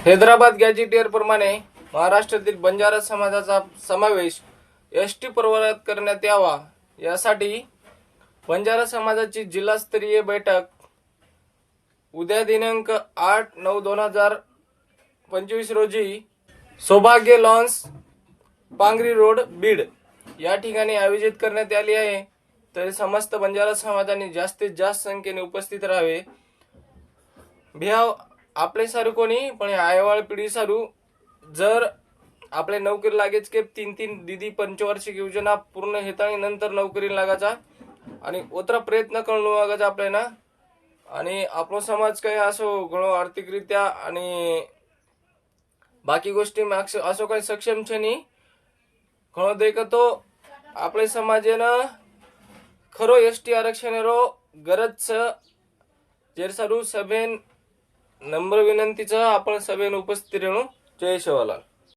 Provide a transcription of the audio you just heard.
Hyderabad gazetteer प्रमाणे महाराष्ट्रातील बंजारा समाजाचा समावेश एसटी प्रवर्गात करण्यात यावा यासाठी बंजारा समाजाची जिल्हास्तरीय बैठक उद्या दिनांक 8/9/2025 रोजी सौभाग्य लॉन्स पांगरी रोड बीड या ठिकाणी आयोजित करण्यात आली आहे। तर समस्त बंजारा समाजाने जास्तीत जास्त संख्येने उपस्थित राहावे। भ्याव आपले सारू कोणी पण आयवाळ पिढी सारू जर आपले नोकरी लागेच के 3 दीदी पंचवार्षिक योजना पूर्ण हेताळी नंतर नोकरी लागायचा आणि उतरा प्रयत्न करणं लागायचा आपल्याला। आणि आपला समाज काही असो घणो आर्थिकरित्या आणि बाकी गोष्टी असो काही सक्षम छे नी घणो देखतो आपले समाजेनं खरो एसटी आरक्षणरो गरज जेर सारू सभेन नम्र विनंतीचं आपण सभेन उपस्थित राहू। जय शिवलाल।